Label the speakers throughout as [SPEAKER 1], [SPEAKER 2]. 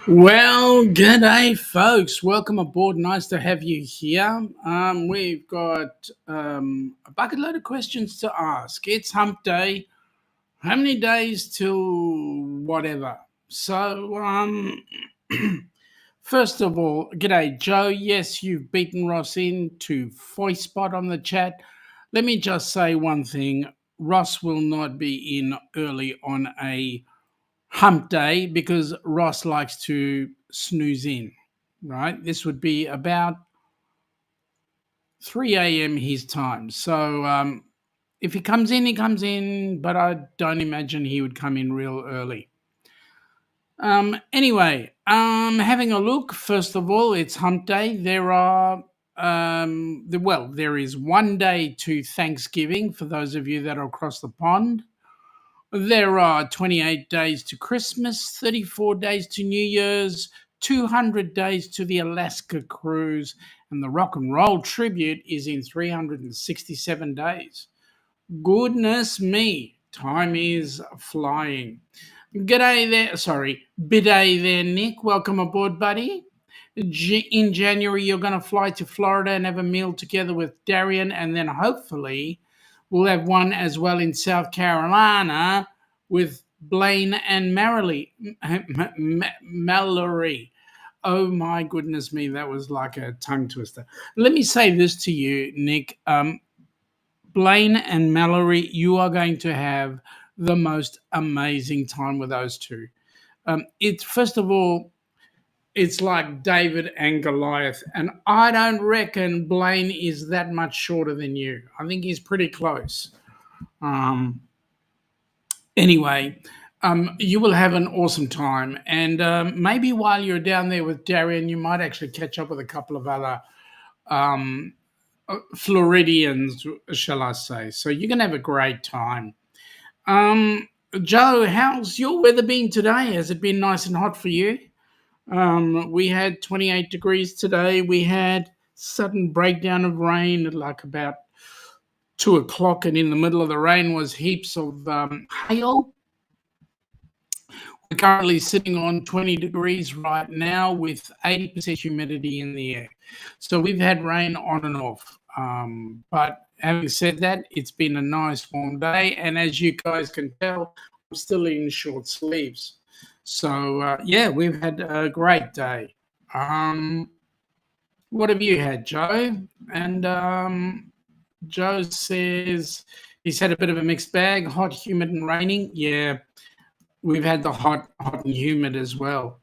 [SPEAKER 1] Well, g'day, folks. Welcome aboard. Nice to have you here. We've got a bucket load of questions to ask. It's hump day. How many days till whatever? So, first of all, g'day, Joe. Yes, you've beaten Ross into voice spot on the chat. Let me just say one thing. Ross will not be in early on a hump day because Ross likes to snooze in, right? This would be about 3 a.m. his time. So if he comes in, he comes in, but I don't imagine he would come in real early. Anyway, having a look, first of all, it's hump day. There is one day to Thanksgiving for those of you that are across the pond. There are 28 days to Christmas, 34 days to New Year's, 200 days to the Alaska cruise, and the Rock and Roll Tribute is in 367 days. Goodness me, time is flying. G'day there, biday there, Nick. Welcome aboard, buddy. In January, you're going to fly to Florida and have a meal together with Darian, and then hopefully we'll have one as well in South Carolina with Blaine and Mallory. Oh my goodness me, that was like a tongue twister. Let me say this to you, Nick. Blaine and Mallory, you are going to have the most amazing time with those two. First of all, it's like David and Goliath, and I don't reckon Blaine is that much shorter than you. I think he's pretty close. Anyway, you will have an awesome time, and maybe while you're down there with Darian, you might actually catch up with a couple of other Floridians, shall I say. So you're going to have a great time. Joe, how's your weather been today? Has it been nice and hot for you? We had 28 degrees today. We had sudden breakdown of rain at like about 2 o'clock, and in the middle of the rain was heaps of hail. We're currently sitting on 20 degrees right now with 80% humidity in the air. So we've had rain on and off. But having said that, it's been a nice warm day. And as you guys can tell, I'm still in short sleeves. So, we've had a great day. What have you had, Joe? And Joe says he's had a bit of a mixed bag, hot, humid, and raining. Yeah, we've had the hot and humid as well.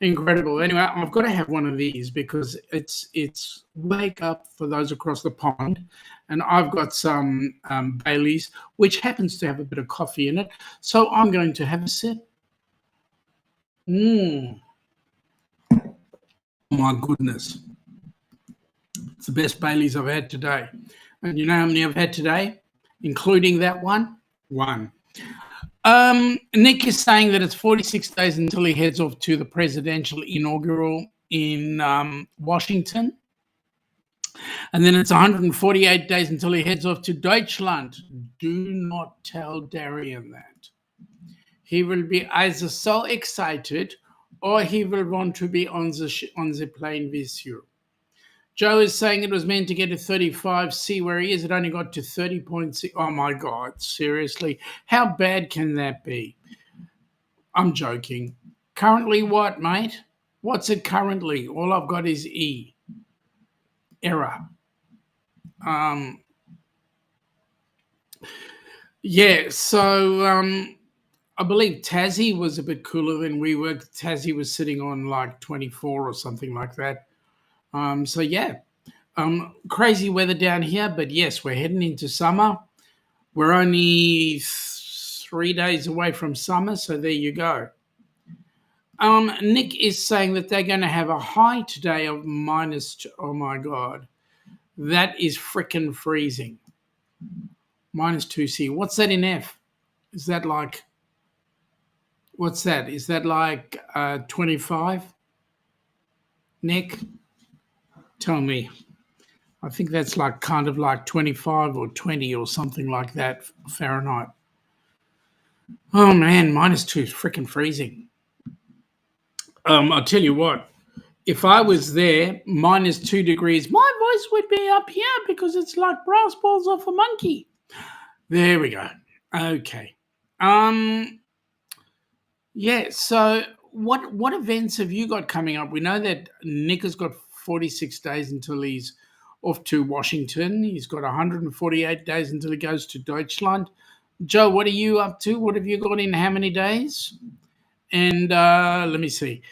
[SPEAKER 1] Incredible. Anyway, I've got to have one of these because it's wake up for those across the pond, and I've got some Baileys, which happens to have a bit of coffee in it. So I'm going to have a sip. Oh my goodness. It's the best Baileys I've had today. And you know how many I've had today, including that one? One. Nick is saying that it's 46 days until he heads off to the presidential inaugural in Washington. And then it's 148 days until he heads off to Deutschland. Do not tell Darian that. He will be either so excited or he will want to be on the plane with you. Joe is saying it was meant to get to 35. See where he is. It only got to 30.6. Oh, my God. Seriously. How bad can that be? I'm joking. Currently what, mate? What's it currently? All I've got is E. Error. So I believe Tassie was a bit cooler than we were. Tassie was sitting on like 24 or something like that. Crazy weather down here, but yes, we're heading into summer. We're only 3 days away from summer, so there you go. Nick is saying that they're going to have a high today of -2. Oh my God, that is frickin' freezing. -2C. What's that in F? Is that like? What's that? Is that like 25? Nick, tell me. I think that's like kind of like 25 or 20 or something like that Fahrenheit. Oh man, -2 is freaking freezing. I'll tell you what. If I was there, -2 degrees, my voice would be up here because it's like brass balls off a monkey. There we go. Okay. Yeah. So, what events have you got coming up? We know that Nick has got 46 days until he's off to Washington. He's got 148 days until he goes to Deutschland. Joe, what are you up to? What have you got in how many days? And let me see.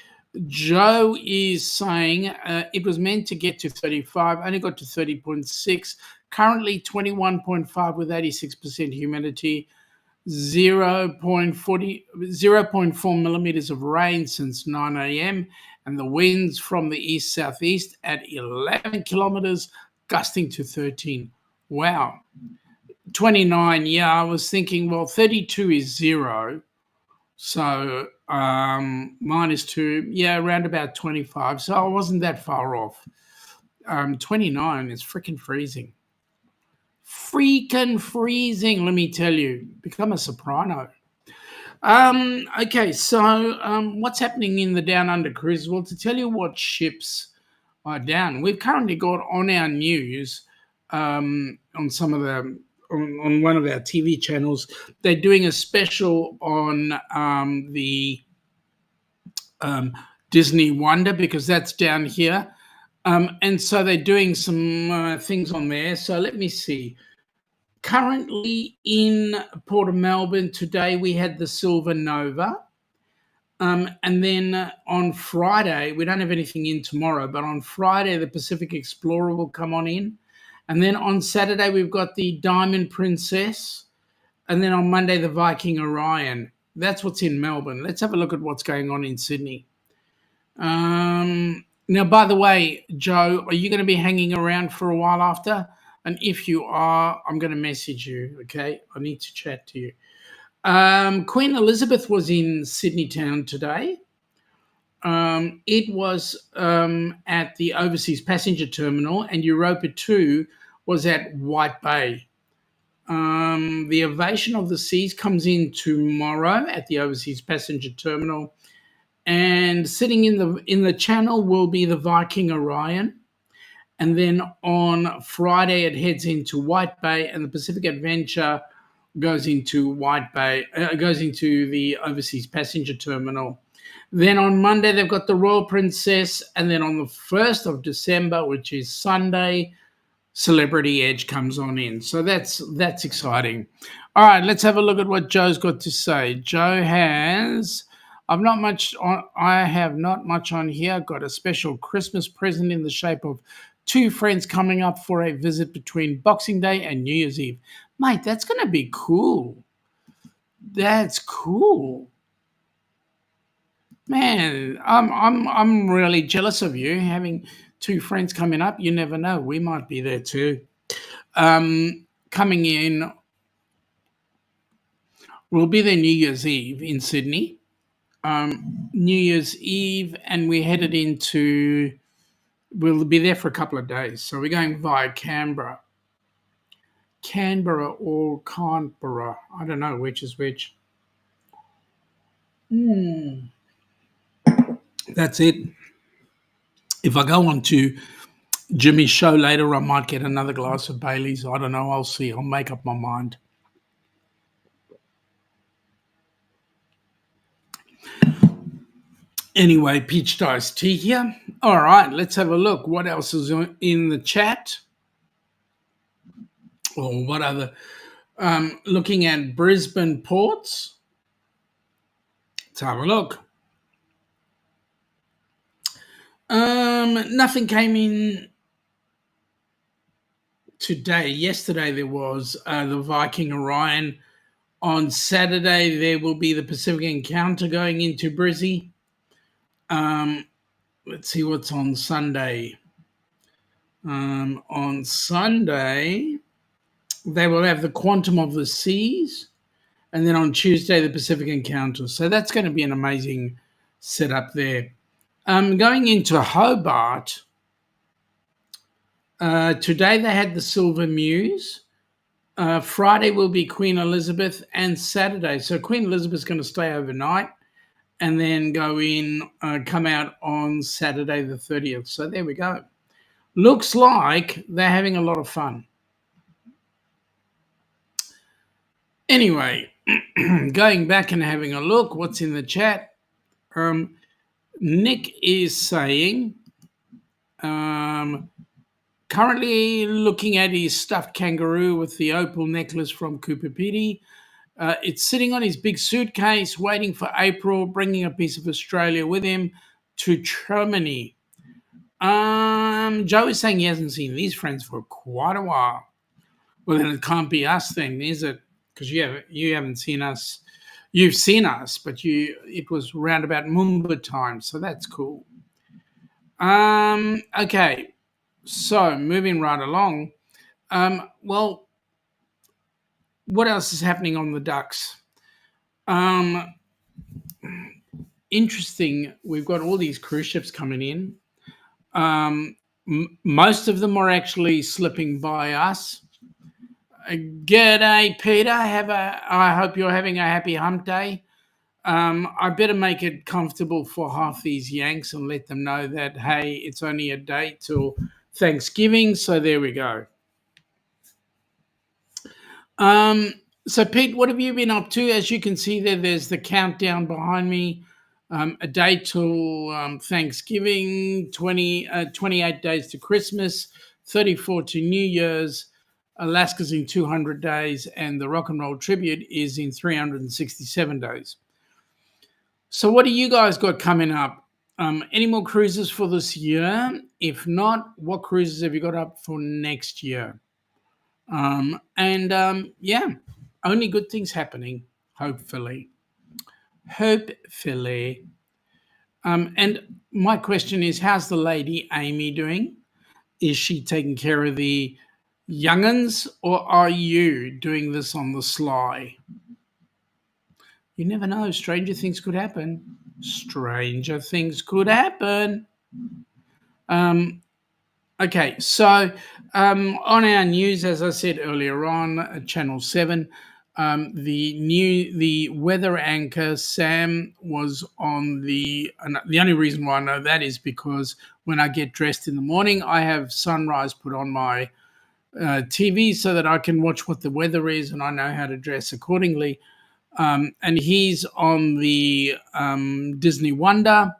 [SPEAKER 1] Joe is saying it was meant to get to 35, only got to 30.6. Currently 21.5 with 86% humidity. 0.4 millimeters of rain since 9 a.m. and the winds from the east-southeast at 11 kilometers, gusting to 13. Wow. 29, yeah, I was thinking, well, 32 is 0. So -2, yeah, around about 25. So I wasn't that far off. 29 is freaking freezing. Freaking freezing, let me tell you. Become a soprano. Okay, so what's happening in the Down Under cruise? Well, to tell you what ships are down, we've currently got on our news on some of the on one of our TV channels. They're doing a special on the Disney Wonder because that's down here. And so they're doing some things on there. So let me see. Currently in Port of Melbourne today, we had the Silver Nova. And then on Friday, we don't have anything in tomorrow, but on Friday, the Pacific Explorer will come on in. And then on Saturday, we've got the Diamond Princess. And then on Monday, the Viking Orion. That's what's in Melbourne. Let's have a look at what's going on in Sydney. Now, by the way, Joe, are you going to be hanging around for a while after? And if you are, I'm going to message you, okay? I need to chat to you. Queen Elizabeth was in Sydney town today. It was at the Overseas Passenger Terminal, and Europa 2 was at White Bay. The Ovation of the Seas comes in tomorrow at the Overseas Passenger Terminal, and sitting in the channel will be the Viking Orion. And then on Friday, it heads into White Bay, and the Pacific Adventure goes into White Bay, goes into the Overseas Passenger Terminal. Then on Monday, they've got the Royal Princess, and then on the 1st of December, which is Sunday, Celebrity Edge comes on in. So that's exciting. All right, let's have a look at what Joe's got to say. Joe has... I have not much on here. I've got a special Christmas present in the shape of 2 friends coming up for a visit between Boxing Day and New Year's Eve. Mate, that's going to be cool. That's cool. Man, I'm really jealous of you having 2 friends coming up. You never know. We might be there too. Coming in, we'll be there New Year's Eve in Sydney. New Year's Eve, and we're headed into... We'll be there for a couple of days. So we're going via Canberra. Canberra or Canberra. I don't know which is which. That's it. If I go on to Jimmy's show later, I might get another glass of Bailey's. I don't know. I'll see. I'll make up my mind. Anyway, peach iced tea here. All right, let's have a look. What else is in the chat? Or what other... looking at Brisbane ports. Let's have a look. Nothing came in today. Yesterday there was the Viking Orion. On Saturday there will be the Pacific Encounter going into Brizzy. Let's see what's on Sunday. On Sunday, they will have the Quantum of the Seas, and then on Tuesday, the Pacific Encounter. So that's going to be an amazing setup there. Going into Hobart, today they had the Silver Muse. Friday will be Queen Elizabeth, and Saturday. So Queen Elizabeth's going to stay overnight. and then come out on Saturday the 30th. So there we go. Looks like they're having a lot of fun. Anyway, going back and having a look, what's in the chat? Nick is saying, currently looking at his stuffed kangaroo with the opal necklace from Cooper Pedy. It's sitting on his big suitcase, waiting for April, bringing a piece of Australia with him to Germany. Joe is saying he hasn't seen these friends for quite a while. Well, then it can't be us then, is it? Because you haven't seen us. You've seen us, but it was round about Mumba time, so that's cool. Okay, so moving right along. Well, what else is happening on the Ducks? Interesting. We've got all these cruise ships coming in. Most of them are actually slipping by us. G'day, Peter. I hope you're having a happy hump day. I better make it comfortable for half these Yanks and let them know that, hey, it's only a day till Thanksgiving. So there we go. So, Pete, what have you been up to? As you can see there's the countdown behind me. A day till Thanksgiving, 28 days to Christmas, 34 to New Year's. Alaska's in 200 days, and the Rock and Roll Tribute is in 367 days. So what do you guys got coming up? Any more cruises for this year? If not, what cruises have you got up for next year? Yeah, only good things happening, hopefully. And my question is, how's the lady Amy doing? Is she taking care of the young'uns, or are you doing this on the sly? You never know. Stranger things could happen. Stranger things could happen. Okay, so on our news, as I said earlier on, Channel 7, the weather anchor Sam was on the only reason why I know that is because when I get dressed in the morning, I have sunrise put on my TV so that I can watch what the weather is and I know how to dress accordingly. And he's on the Disney Wonder,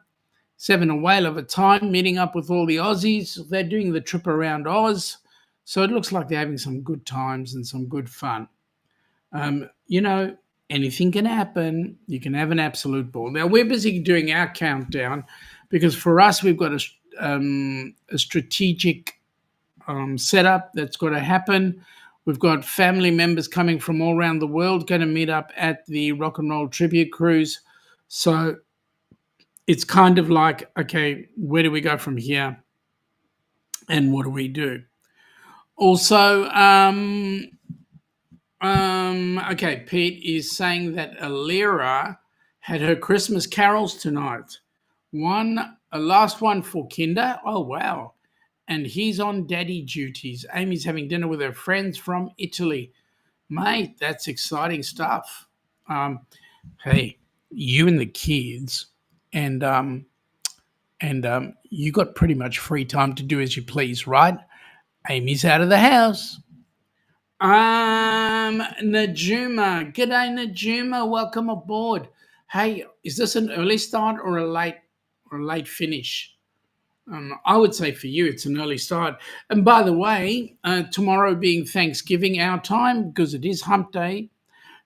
[SPEAKER 1] 7 a whale of a time, meeting up with all the Aussies. They're doing the trip around Oz. So it looks like they're having some good times and some good fun. Anything can happen. You can have an absolute ball. Now, we're busy doing our countdown because for us, we've got a strategic setup that's got to happen. We've got family members coming from all around the world going to meet up at the Rock and Roll Tribute Cruise. So it's kind of like, okay, where do we go from here? And what do we do? Also, okay, Pete is saying that Alira had her Christmas carols tonight. A last one for Kinder. Oh, wow. And he's on daddy duties. Amy's having dinner with her friends from Italy. Mate, that's exciting stuff. Hey, you and the kids, and you got pretty much free time to do as you please, right? Amy's out of the house. Najuma. G'day, Najuma. Welcome aboard. Hey, is this an early start or a late finish? I would say for you, it's an early start. And by the way, tomorrow being Thanksgiving our time, because it is hump day,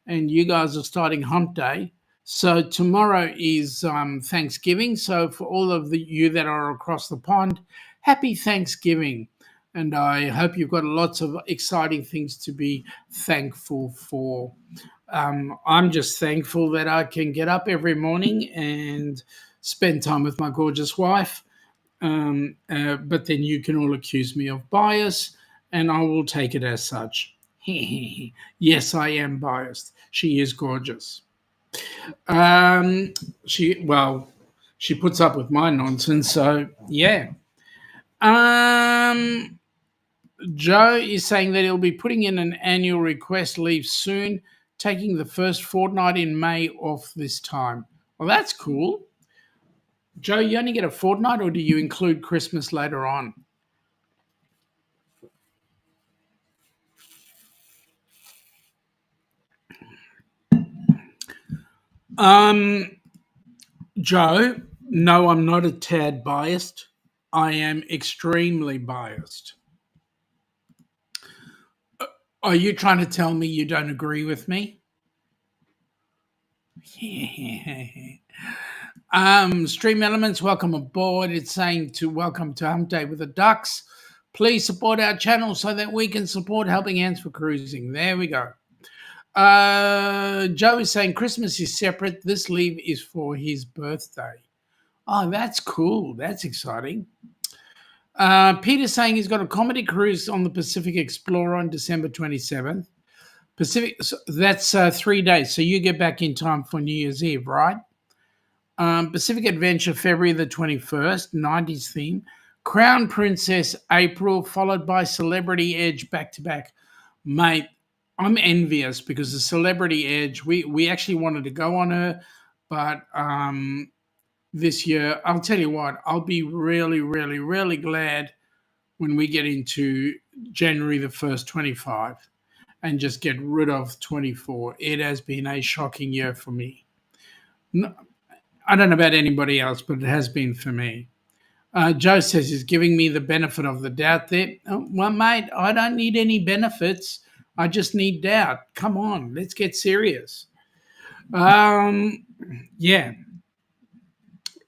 [SPEAKER 1] and you guys are starting hump day. So tomorrow is Thanksgiving. So for all of you that are across the pond, happy Thanksgiving. And I hope you've got lots of exciting things to be thankful for. I'm just thankful that I can get up every morning and spend time with my gorgeous wife. But then you can all accuse me of bias, and I will take it as such. Yes, I am biased. She is gorgeous. She puts up with my nonsense, so yeah. Joe is saying that he'll be putting in an annual request leave soon, taking the first fortnight in May off this time. Well, that's cool. Joe, you only get a fortnight, or do you include Christmas later on? Joe, no, I'm not a tad biased. I am extremely biased. Are you trying to tell me you don't agree with me? Stream Elements, welcome aboard. It's saying to welcome to Hump Day with the Ducks. Please support our channel so that we can support Helping Hands for Cruising. There we go. Joe is saying Christmas is separate. This leave is for his birthday. Oh, that's cool. That's exciting. Peter's saying he's got a comedy cruise on the Pacific Explorer on December 27th. That's 3 days. So you get back in time for New Year's Eve, right? Pacific Adventure, February the 21st, 90s theme. Crown Princess, April, followed by Celebrity Edge back to back. Mate, I'm envious because the Celebrity Edge, we actually wanted to go on her, but this year, I'll tell you what, I'll be really, really, really glad when we get into January the 1st, 25 and just get rid of 24. It has been a shocking year for me. No, I don't know about anybody else, but it has been for me. Joe says he's giving me the benefit of the doubt there. Oh, well, mate, I don't need any benefits. I just need doubt. Come on, let's get serious. Yeah.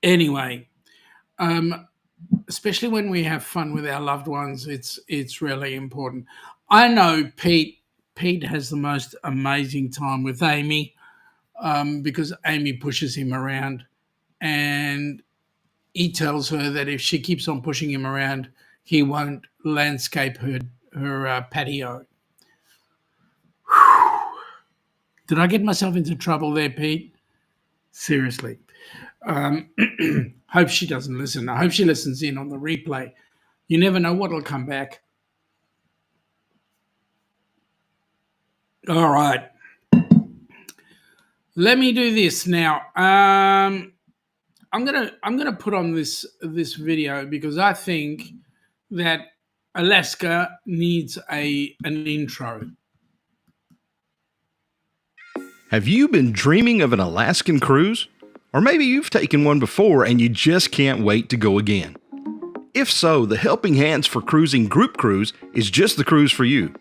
[SPEAKER 1] Anyway, especially when we have fun with our loved ones, it's really important. I know Pete has the most amazing time with Amy because Amy pushes him around, and he tells her that if she keeps on pushing him around, he won't landscape her patio. Did I get myself into trouble there, Pete? Seriously. Hope she doesn't listen. I hope she listens in on the replay. You never know what'll come back. All right. Let me do this now. I'm gonna put on this video because I think that Alaska needs an intro.
[SPEAKER 2] Have you been dreaming of an Alaskan cruise? Or maybe you've taken one before and you just can't wait to go again. If so, the Helping Hands for Cruising Group Cruise is just the cruise for you.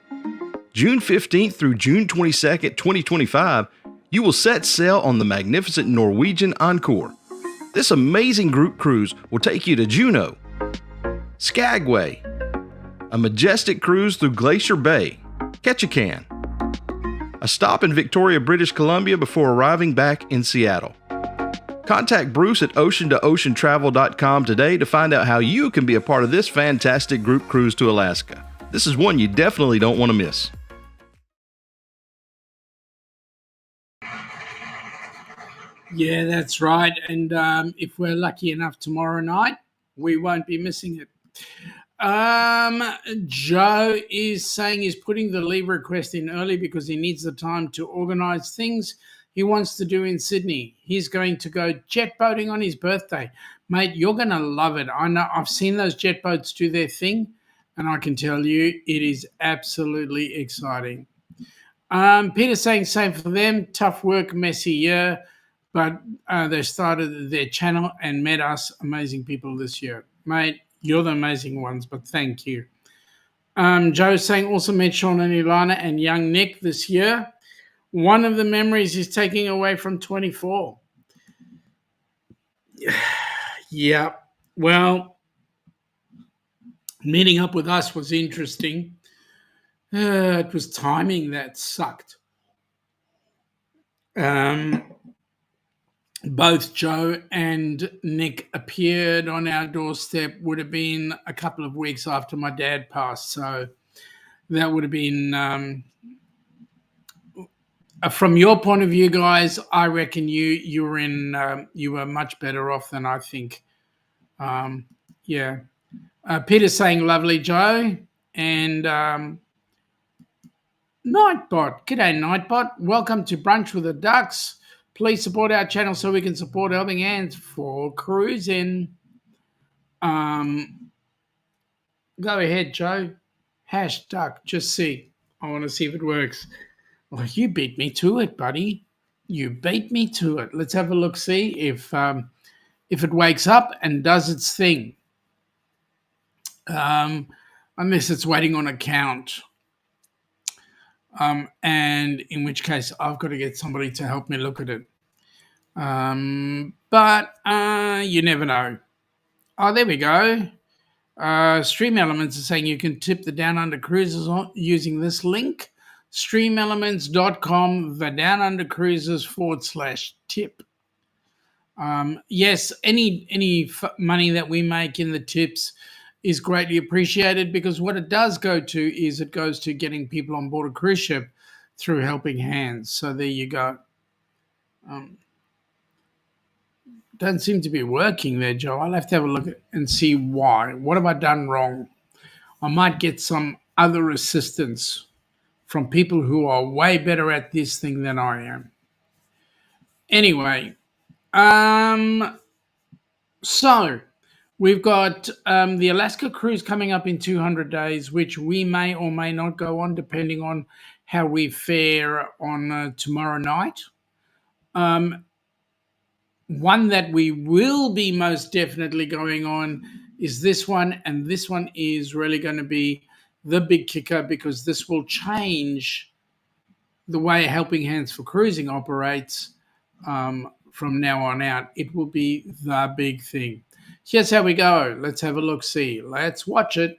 [SPEAKER 2] June 15th through June 22nd, 2025, you will set sail on the magnificent Norwegian Encore. This amazing group cruise will take you to Juneau, Skagway, a majestic cruise through Glacier Bay, Ketchikan, a stop in Victoria, British Columbia before arriving back in Seattle. Contact Bruce at ocean2oceantravel.com today to find out how you can be a part of this fantastic group cruise to Alaska. This is one you definitely don't want to miss.
[SPEAKER 1] Yeah, that's right. And if we're lucky enough tomorrow night, we won't be missing it. Joe is saying he's putting the leave request in early because he needs the time to organise things he wants to do in Sydney. He's going to go jet boating on his birthday. Mate, you're going to love it. I know I've seen those jet boats do their thing, and I can tell you it is absolutely exciting. Peter's saying same for them. Tough work, messy year, but they started their channel and met us amazing people this year. Mate, you're the amazing ones, but thank you. Joe's saying also met Sean and Ilana and young Nick this year. One of the memories is taking away from 24. Yeah, well, meeting up with us was interesting. It was timing that sucked. Both Joe and Nick appeared on our doorstep, would have been a couple of weeks after my dad passed. So that would have been... from your point of view, guys, I reckon you were much better off than I think. Yeah. Peter's saying lovely, Joe, and Nightbot. G'day, Nightbot. Welcome to Brunch with the Ducks. Please support our channel so we can support Helping Hands for cruising. Go ahead, Joe. #duck. Just see. I want to see if it works. Well, you beat me to it, buddy. You beat me to it. Let's have a look. See if it wakes up and does its thing. Unless it's waiting on a count. And in which case I've got to get somebody to help me look at it. But you never know. Oh, there we go. Stream Elements is saying you can tip the Down Under Cruises using this link, streamelements.com, the Down Under Cruises /tip. Yes, any money that we make in the tips is greatly appreciated, because what it does go to is it goes to getting people on board a cruise ship through Helping Hands. So there you go. Don't seem to be working there, Joe. I'll have to have a look and see why. What have I done wrong? I might get some other assistance from people who are way better at this thing than I am. Anyway, so we've got the Alaska cruise coming up in 200 days, which we may or may not go on depending on how we fare on tomorrow night. One that we will be most definitely going on is this one, and this one is really going to be the big kicker, because this will change the way Helping Hands for Cruising operates from now on out. It will be the big thing. Here's how we go. Let's have a look-see. Let's watch it.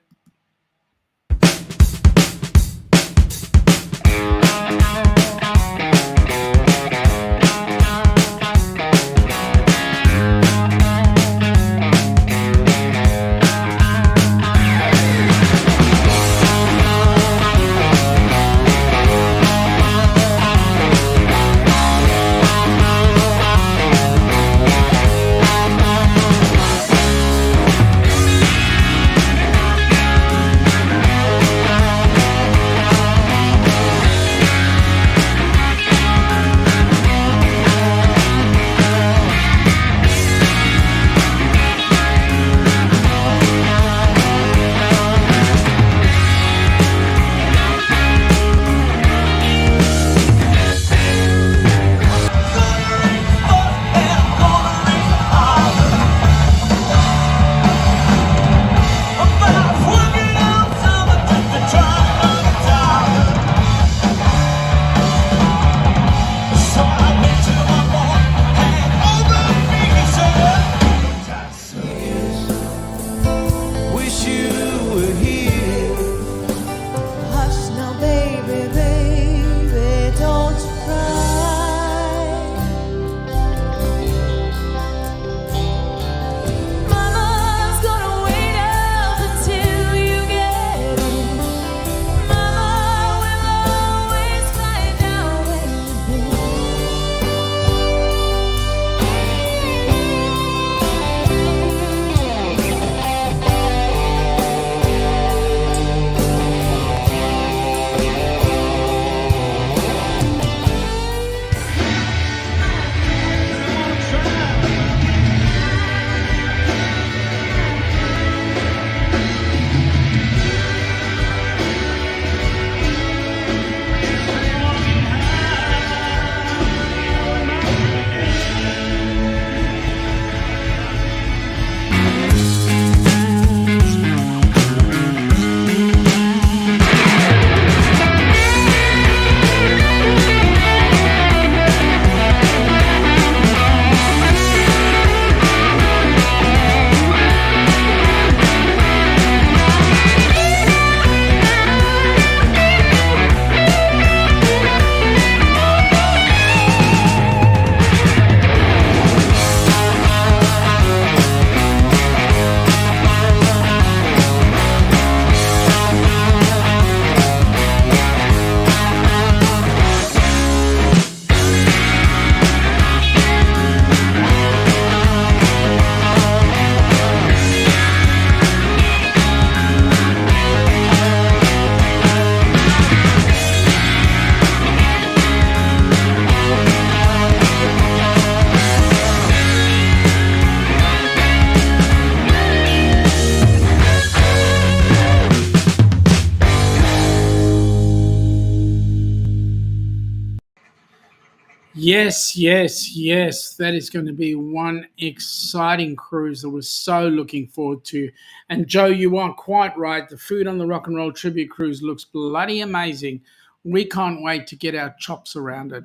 [SPEAKER 1] Yes, yes, yes. That is going to be one exciting cruise that we're so looking forward to. And Joe, you are quite right. The food on the Rock and Roll Tribute Cruise looks bloody amazing. We can't wait to get our chops around it.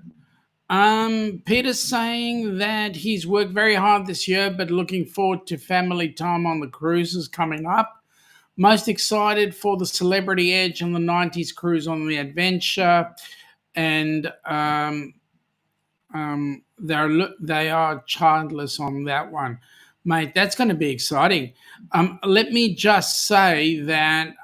[SPEAKER 1] Peter's saying that he's worked very hard this year, but looking forward to family time on the cruises coming up. Most excited for the Celebrity Edge on the 90s cruise on the Adventure. And they are childless on that one, mate. That's going to be exciting. Let me just say that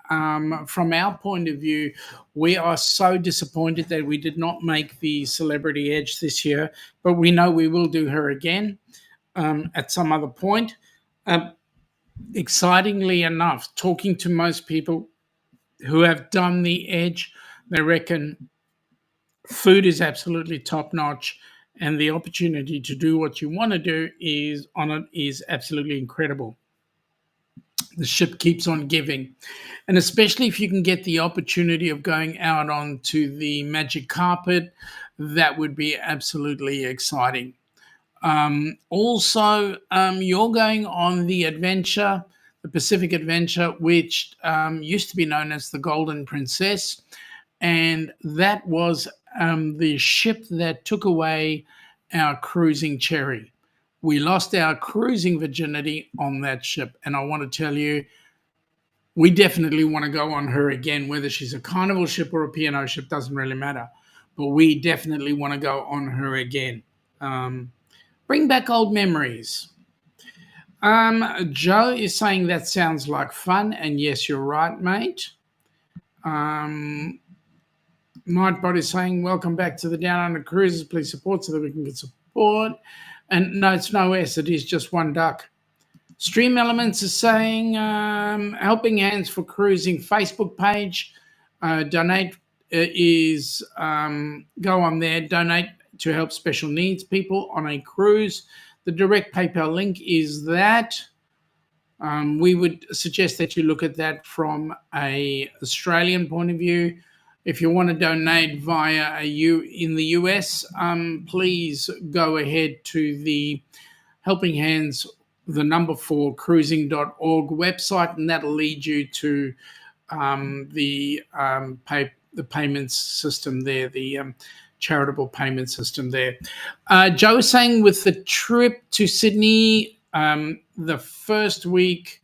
[SPEAKER 1] from our point of view, we are so disappointed that we did not make the Celebrity Edge this year, but we know we will do her again at some other point. Excitingly enough, talking to most people who have done the Edge, they reckon food is absolutely top notch, and the opportunity to do what you want to do is absolutely incredible. The ship keeps on giving, and especially if you can get the opportunity of going out onto the magic carpet, that would be absolutely exciting. Also, you're going on the Adventure, the Pacific Adventure, which used to be known as the Golden Princess, and that was the ship that took away our cruising cherry. We lost our cruising virginity on that ship, and I want to tell you, we definitely want to go on her again. Whether she's a Carnival ship or a P&O ship doesn't really matter, but we definitely want to go on her again. Bring back old memories. Joe is saying that sounds like fun, and yes, you're right, mate. Nightbot is saying, welcome back to the Down Under Cruises. Please support so that we can get support. And no, it's no S. It is just one duck. Stream Elements is saying, helping hands for cruising Facebook page. Donate is, go on there, donate to help special needs people on a cruise. The direct PayPal link is that. We would suggest that you look at that from a Australian point of view. If you want to donate via in the U.S., please go ahead to the Helping Hands, the number 4 cruising.org website, and that'll lead you to the payments system there, the charitable payment system there. Joe is saying with the trip to Sydney, the first week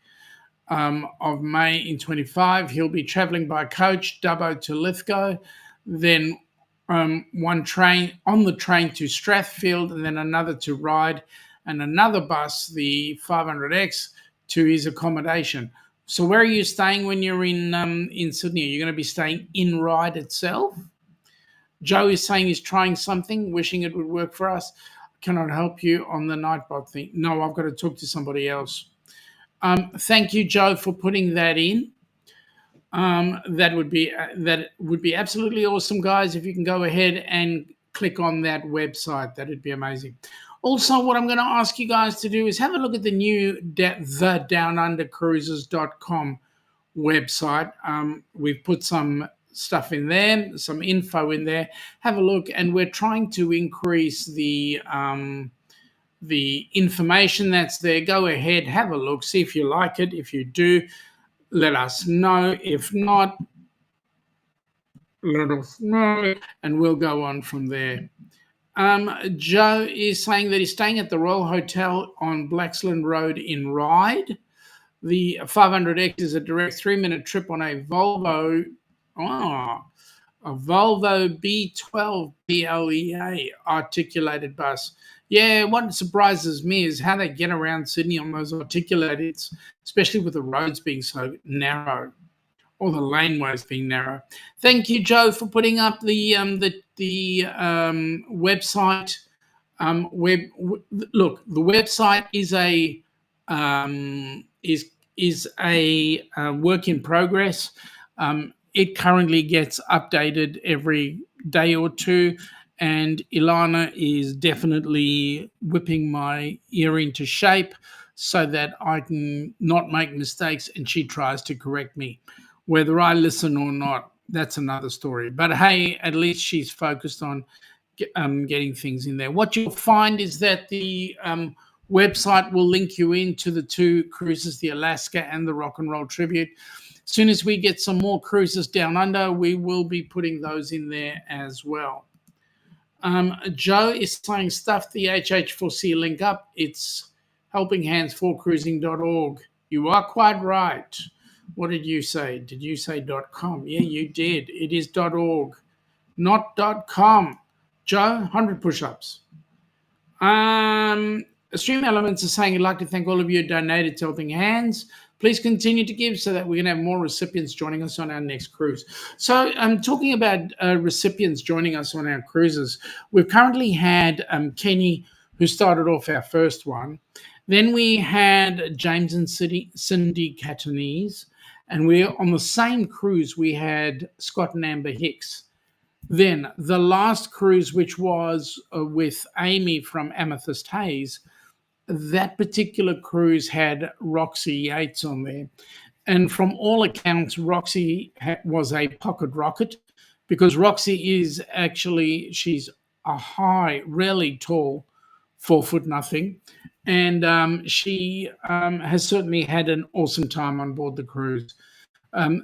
[SPEAKER 1] of May in 25, he'll be travelling by coach, Dubbo to Lithgow, then one train on the train to Strathfield, and then another to Ryde, and another bus, the 500X, to his accommodation. So where are you staying when you're in Sydney? Are you going to be staying in Ryde itself? Joe is saying he's trying something, wishing it would work for us. Cannot help you on the Nightbot thing. No, I've got to talk to somebody else. Thank you, Joe, for putting that in. That would be absolutely awesome, guys. If you can go ahead and click on that website, that'd be amazing. Also, what I'm going to ask you guys to do is have a look at the new the DownUnderCruises.com website. We've put some stuff in there, some info in there. Have a look, and we're trying to increase the information that's there. Go ahead, have a look, see if you like it. If you do, let us know. If not, let us know, and we'll go on from there. Joe is saying that he's staying at the Royal Hotel on Blaxland Road in Ryde. The 500X is a direct 3-minute trip on a Volvo B12 PLEA articulated bus. Yeah, what surprises me is how they get around Sydney on those articulated, especially with the roads being so narrow, or the laneways being narrow. Thank you, Joe, for putting up the website. Look, the website is a work in progress. It currently gets updated every day or two, and Ilana is definitely whipping my ear into shape so that I can not make mistakes, and she tries to correct me. Whether I listen or not, that's another story. But hey, at least she's focused on getting things in there. What you'll find is that the website will link you into the 2 cruises, the Alaska and the Rock and Roll Tribute. As soon as we get some more cruises down under, we will be putting those in there as well. Joe is saying stuff the HH4C link up. It's helpinghands4cruising.org. You are quite right. What did you say? Did you say .com? Yeah, you did. It is .org, not .com. Joe, 100 push-ups. Stream Elements are saying, I'd like to thank all of you who donated to Helping Hands. Please continue to give so that we can have more recipients joining us on our next cruise. So I'm talking about recipients joining us on our cruises. We've currently had Kenny, who started off our first one. Then we had James and Cindy Catanese. And we're on the same cruise, we had Scott and Amber Hicks. Then the last cruise, which was with Amy from Amethyst Haze, that particular cruise had Roxy Yates on there. And from all accounts, Roxy was a pocket rocket, because Roxy is actually, she's a high, really tall, 4 foot nothing. And she has certainly had an awesome time on board the cruise.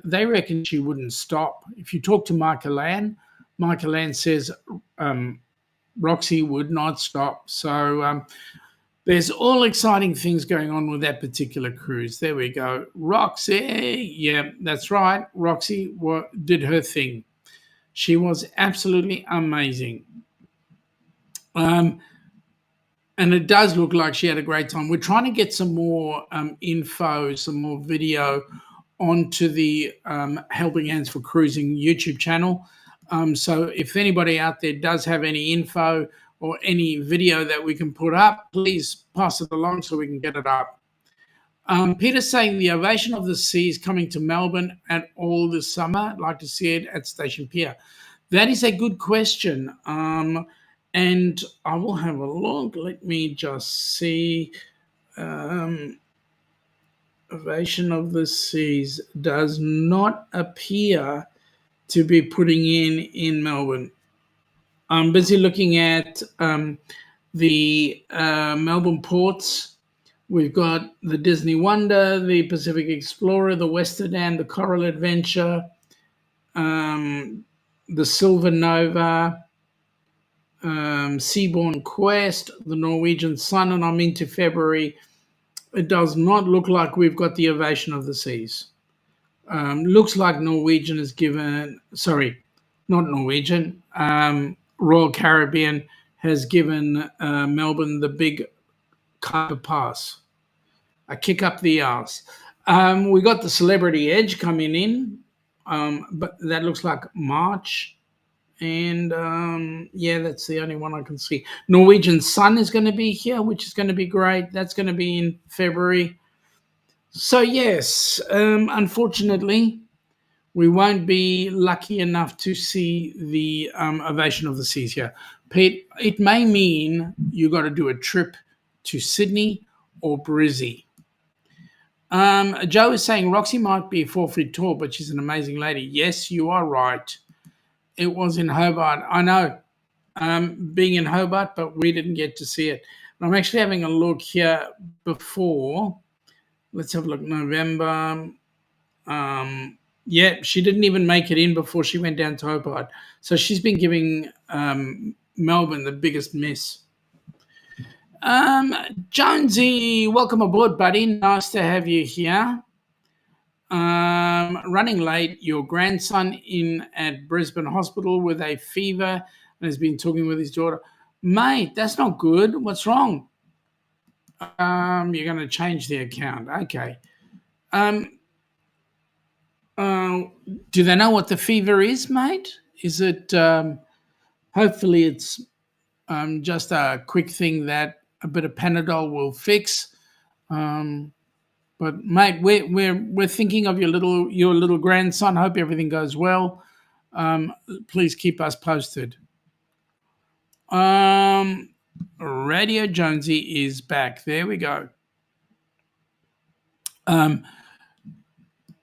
[SPEAKER 1] They reckon she wouldn't stop. If you talk to Michael Ann says Roxy would not stop. So there's all exciting things going on with that particular cruise. There we go. Roxy. Yeah, that's right. Roxy did her thing. She was absolutely amazing. And it does look like she had a great time. We're trying to get some more info, some more video onto the Helping Hands for Cruising YouTube channel. So if anybody out there does have any info or any video that we can put up, please pass it along so we can get it up. Peter's saying the Ovation of the Seas coming to Melbourne at all this summer. I'd like to see it at Station Pier. That is a good question. And I will have a look. Let me just see. Ovation of the Seas does not appear to be putting in Melbourne. I'm busy looking at the Melbourne ports. We've got the Disney Wonder, the Pacific Explorer, the Westerdan, the Coral Adventure, the Silver Nova, Seabourn Quest, the Norwegian Sun, and I'm into February. It does not look like we've got the Ovation of the Seas. Looks like Norwegian is given, sorry, not Norwegian, Royal Caribbean has given Melbourne the big Kuiper Pass. A kick up the arse. We got the Celebrity Edge coming in, but that looks like March. And yeah, that's the only one I can see. Norwegian Sun is going to be here, which is going to be great. That's going to be in February. So yes, unfortunately, we won't be lucky enough to see the Ovation of the Seas here. Pete, it may mean you got to do a trip to Sydney or Brizzy. Joe is saying Roxy might be 4 feet tall, but she's an amazing lady. Yes, you are right. It was in Hobart. I know, being in Hobart, but we didn't get to see it. And I'm actually having a look here before. Let's have a look. November. Yeah, she didn't even make it in before she went down to Hobart. So she's been giving Melbourne the biggest miss. Jonesy, welcome aboard, buddy. Nice to have you here. Running late, your grandson in at Brisbane Hospital with a fever and has been talking with his daughter. Mate, that's not good. What's wrong? You're going to change the account. Okay. Do they know what the fever is, mate? Is it, hopefully it's just a quick thing that a bit of Panadol will fix. But mate, we're thinking of your little grandson. Hope everything goes well. Please keep us posted. Radio Jonesy is back. There we go.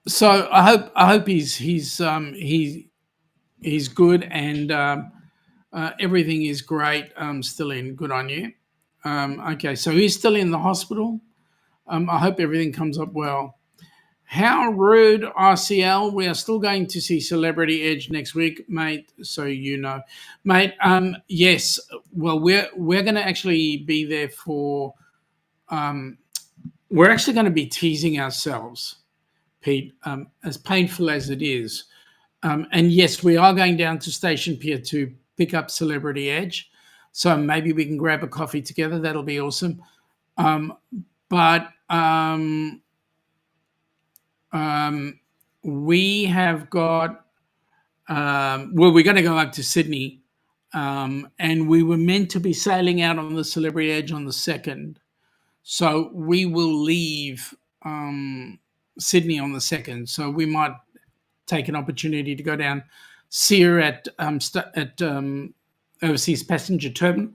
[SPEAKER 1] So I hope he's good, and Everything is great. Still in. Good on you. Okay, so he's still in the hospital. I hope everything comes up well. How rude, RCL. We are still going to see Celebrity Edge next week, mate. So you know, mate. Yes. Well, we're going to actually be there for. We're actually going to be teasing ourselves, Pete. As painful as it is, and yes, we are going down to Station Pier to pick up Celebrity Edge. So maybe we can grab a coffee together. That'll be awesome. But we have got, we're going to go up to Sydney, and we were meant to be sailing out on the Celebrity Edge on the 2nd. So we will leave Sydney on the 2nd. So we might take an opportunity to go down, see her at Overseas Passenger Terminal,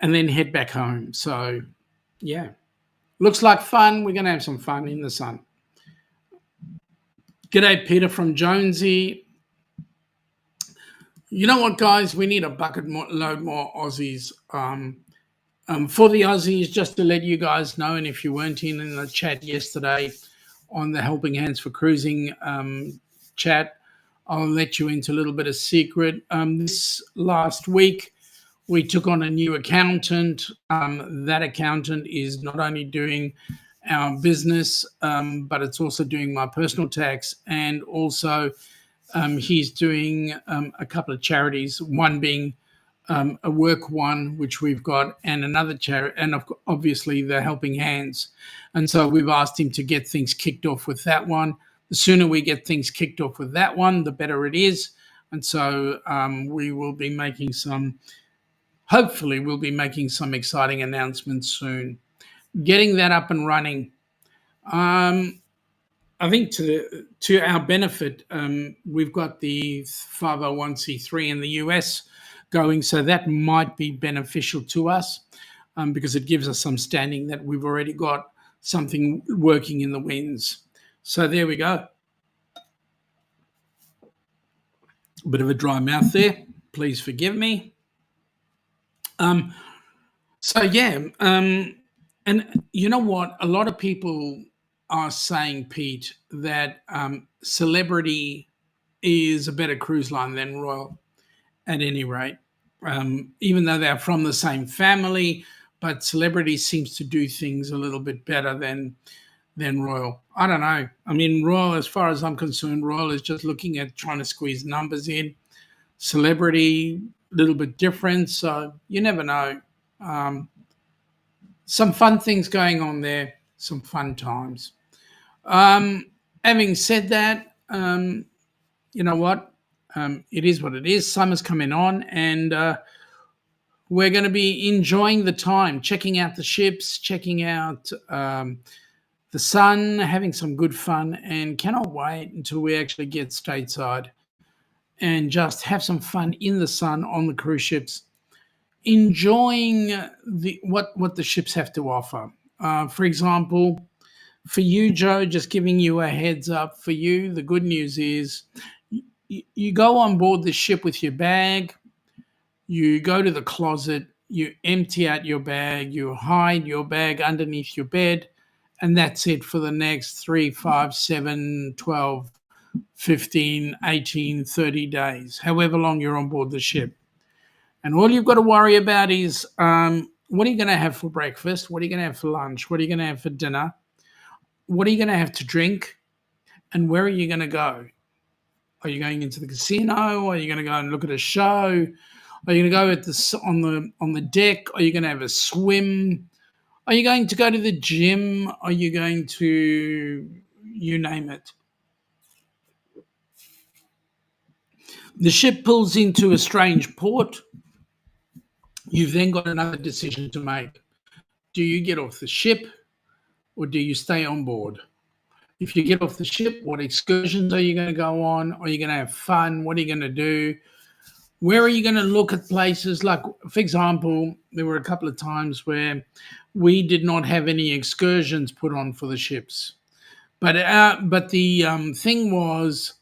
[SPEAKER 1] and then head back home. So, yeah. Looks like fun. We're going to have some fun in the sun. G'day, Peter from Jonesy. You know what, guys? We need a load more Aussies. For the Aussies, just to let you guys know, and if you weren't in the chat yesterday on the Helping Hands for Cruising chat, I'll let you into a little bit of secret. This last week, we took on a new accountant. That accountant is not only doing our business, but it's also doing my personal tax, and also he's doing a couple of charities, one being a work one, which we've got, and another charity, and obviously the Helping Hands. And so we've asked him to get things kicked off with that one. The sooner we get things kicked off with that one, the better it is. And so we will be making hopefully we'll be making some exciting announcements soon. Getting that up and running. I think to our benefit, we've got the 501c3 in the U.S. going, so that might be beneficial to us because it gives us some standing that we've already got something working in the winds. So there we go. A bit of a dry mouth there. Please forgive me. So yeah, and you know what? A lot of people are saying, Pete, that Celebrity is a better cruise line than Royal at any rate, even though they're from the same family, but Celebrity seems to do things a little bit better than Royal. I don't know. I mean, Royal, as far as I'm concerned, Royal is just looking at trying to squeeze numbers in. Celebrity, a little bit different, so you never know. Some fun things going on there, some fun times. Having said that, you know what? It is what it is. Summer's coming on, and we're going to be enjoying the time, checking out the ships, checking out the sun, having some good fun, and cannot wait until we actually get stateside and just have some fun in the sun on the cruise ships, enjoying what the ships have to offer. For example, for you, Joe, just giving you a heads up, for you, the good news is you go on board the ship with your bag, you go to the closet, you empty out your bag, you hide your bag underneath your bed, and that's it for the next 3, 5, 7, 12, 15, 18, 30 days, however long you're on board the ship. And all you've got to worry about is what are you going to have for breakfast? What are you going to have for lunch? What are you going to have for dinner? What are you going to have to drink? And where are you going to go? Are you going into the casino? Are you going to go and look at a show? Are you going to go on the deck? Are you going to have a swim? Are you going to go to the gym? Are you going to, you name it? The ship pulls into a strange port. You've then got another decision to make. Do you get off the ship or do you stay on board? If you get off the ship, what excursions are you going to go on? Are you going to have fun? What are you going to do? Where are you going to look at places? Like, for example, there were a couple of times where we did not have any excursions put on for the ships. But the thing was,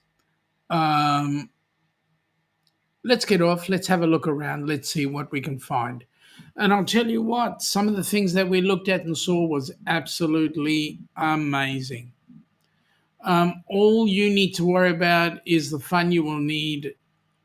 [SPEAKER 1] let's get off. Let's have a look around. Let's see what we can find. And I'll tell you what, some of the things that we looked at and saw was absolutely amazing. All you need to worry about is the fun you will need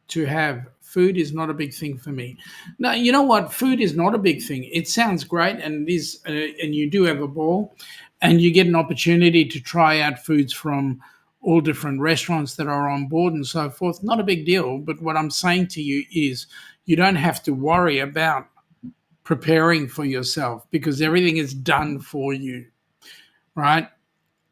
[SPEAKER 1] to have. Food is not a big thing for me. Now, you know what? Food is not a big thing. It sounds great, and it is, and you do have a ball, and you get an opportunity to try out foods from all different restaurants that are on board and so forth. Not a big deal. But what I'm saying to you is, you don't have to worry about preparing for yourself because everything is done for you, right?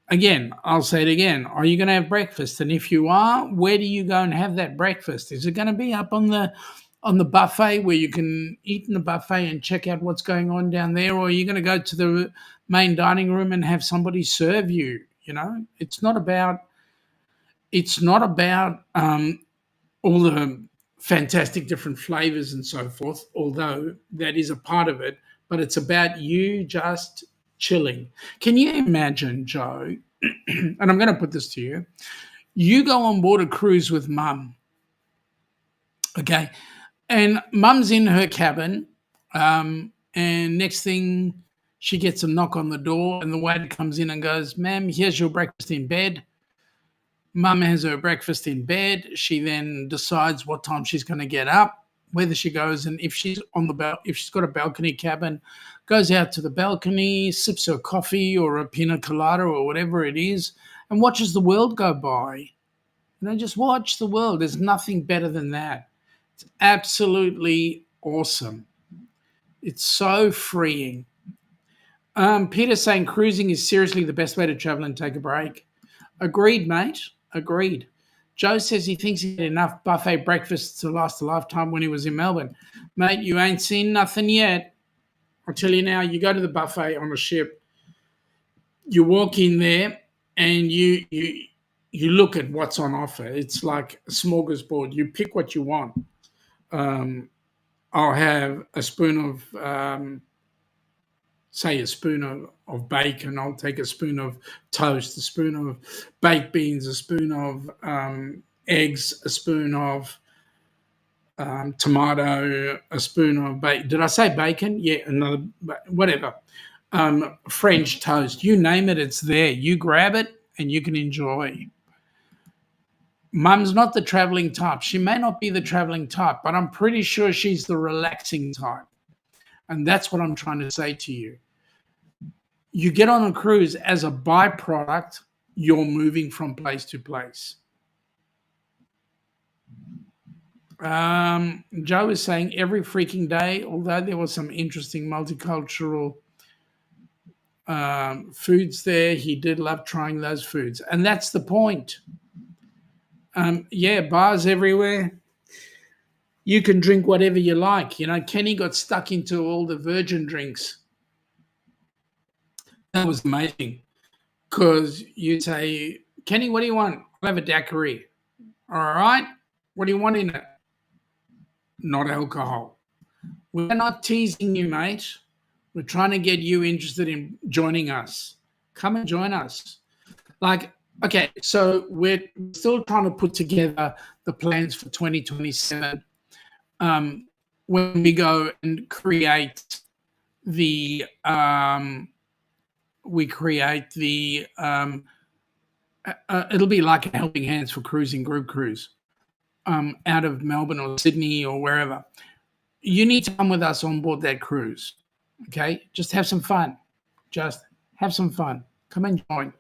[SPEAKER 1] Again, I'll say it again. Are you going to have breakfast? And if you are, where do you go and have that breakfast? Is it going to be up on the buffet where you can eat in the buffet and check out what's going on down there, or are you going to go to the main dining room and have somebody serve you? You know, it's not about all the fantastic different flavors and so forth, although that is a part of it, but it's about you just chilling. Can you imagine, Joe? And I'm going to put this to you. You go on board a cruise with mum, okay? And mum's in her cabin, and next thing she gets a knock on the door, and the waiter comes in and goes, "Ma'am, here's your breakfast in bed." Mum has her breakfast in bed. She then decides what time she's going to get up, whether she goes, and if she's if she's got a balcony cabin, goes out to the balcony, sips her coffee or a pina colada or whatever it is, and watches the world go by. You know, just watch the world. There's nothing better than that. It's absolutely awesome. It's so freeing. Peter's saying cruising is seriously the best way to travel and take a break. Agreed, mate. Agreed. Joe says he thinks he had enough buffet breakfasts to last a lifetime when he was in Melbourne. Mate, you ain't seen nothing yet. I'll tell you now, you go to the buffet on a ship, you walk in there and you look at what's on offer. It's like a smorgasbord. You pick what you want. I'll have a spoon of say a spoon of bacon, I'll take a spoon of toast, a spoon of baked beans, a spoon of eggs, a spoon of tomato, a spoon of bacon. Did I say bacon? Yeah, another, whatever. French toast, you name it, it's there. You grab it and you can enjoy. Mum's not the traveling type. She may not be the traveling type, but I'm pretty sure she's the relaxing type. And that's what I'm trying to say to you. You get on a cruise as a byproduct, you're moving from place to place. Joe is saying every freaking day, although there was some interesting multicultural foods there, he did love trying those foods. And that's the point. Yeah, bars everywhere. You can drink whatever you like. You know, Kenny got stuck into all the virgin drinks. That was amazing. Because you say, "Kenny, what do you want?" "I'll have a daiquiri." "All right. What do you want in it?" "Not alcohol." We're not teasing you, mate. We're trying to get you interested in joining us. Come and join us. Like, okay, so we're still trying to put together the plans for 2027. When we go and create the it'll be like a Helping Hands for Cruising group cruise out of Melbourne or Sydney or wherever. You need to come with us on board that cruise. Okay, just have some fun. Just have some fun. Come and join.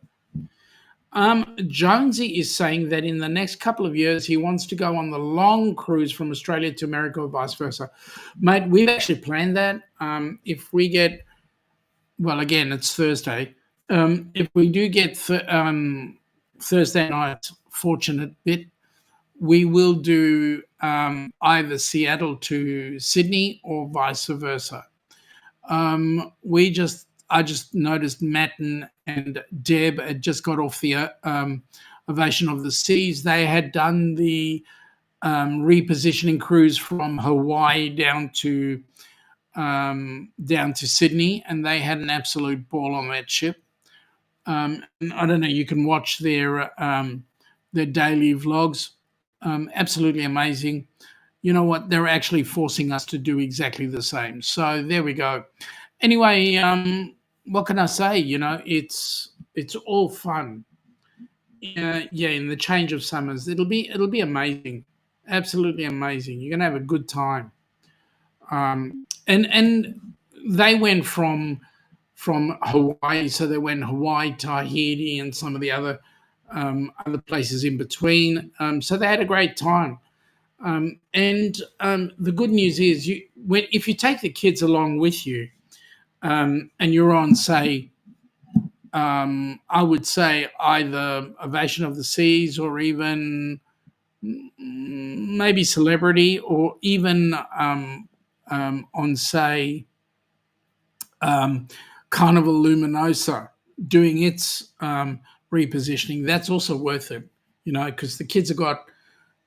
[SPEAKER 1] Jonesy is saying that in the next couple of years, he wants to go on the long cruise from Australia to America or vice versa. Mate, we've actually planned that. If we get, well, again, it's Thursday. If we do get Thursday night fortunate bit, we will do either Seattle to Sydney or vice versa. I just noticed Matt and Deb had just got off the Ovation of the Seas. They had done the repositioning cruise from Hawaii down to Sydney, and they had an absolute ball on that ship. And I don't know, you can watch their daily vlogs. Absolutely amazing. you know what? They're actually forcing us to do exactly the same. So there we go. Anyway, what can I say? It's all fun. Yeah, in the change of summers, it'll be amazing, absolutely amazing. You're gonna have a good time. And they went from Hawaii, so they went Hawaii, Tahiti, and some of the other places in between. So they had a great time. And the good news is, if you take the kids along with you, and you're on, say, I would say either Ovation of the Seas or even maybe Celebrity, or even on, say, Carnival Luminosa doing its repositioning. That's also worth it, because the kids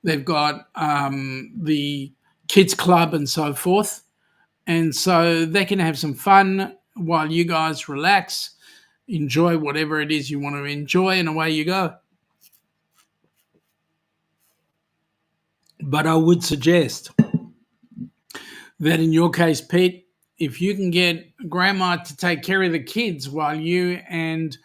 [SPEAKER 1] they've got the kids club and so forth, and so they can have some fun while you guys relax, enjoy whatever it is you want to enjoy, and away you go. But I would suggest that in your case, Pete, if you can get grandma to take care of the kids while you and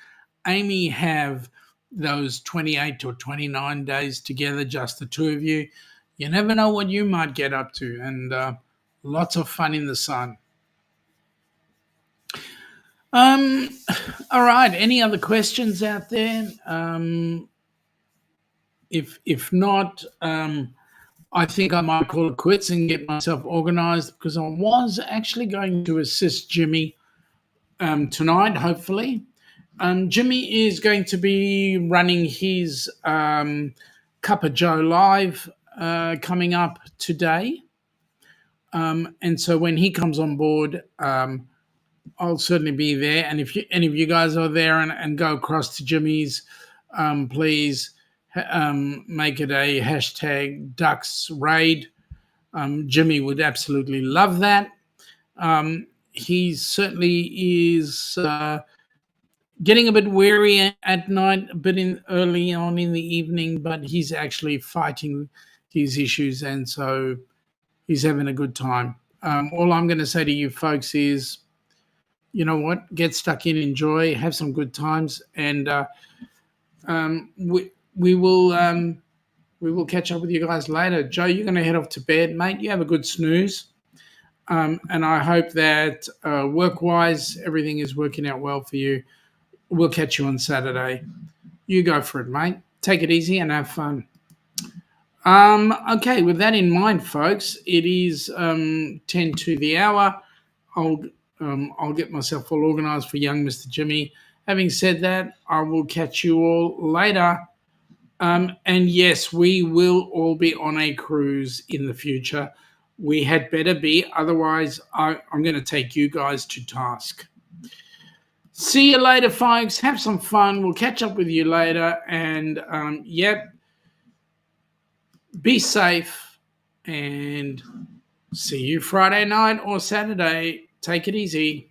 [SPEAKER 1] Amy have those 28 or 29 days together, just the two of you, you never know what you might get up to, and lots of fun in the sun. All right. Any other questions out there? If not, I think I might call it quits and get myself organised, because I was actually going to assist Jimmy tonight, hopefully. Jimmy is going to be running his Cup of Joe Live coming up today. And so when he comes on board, I'll certainly be there. And if any of you guys are there and go across to Jimmy's, please make it a hashtag Ducks Raid. Jimmy would absolutely love that. He certainly is getting a bit weary at night, a bit early on in the evening, but he's actually fighting his issues, and so he's having a good time. All I'm going to say to you folks is, you know what? Get stuck in, enjoy, have some good times, and we will catch up with you guys later. Joe, you're going to head off to bed, mate. You have a good snooze, and I hope that work-wise everything is working out well for you. We'll catch you on Saturday. You go for it, mate. Take it easy and have fun. Okay, with that in mind, folks, it is 10 to the hour. I'll get myself all organised for young Mr. Jimmy. Having said that, I will catch you all later. And yes, we will all be on a cruise in the future. We had better be, otherwise I'm going to take you guys to task. See you later, folks. Have some fun. We'll catch up with you later. And, be safe. And see you Friday night or Saturday. Take it easy.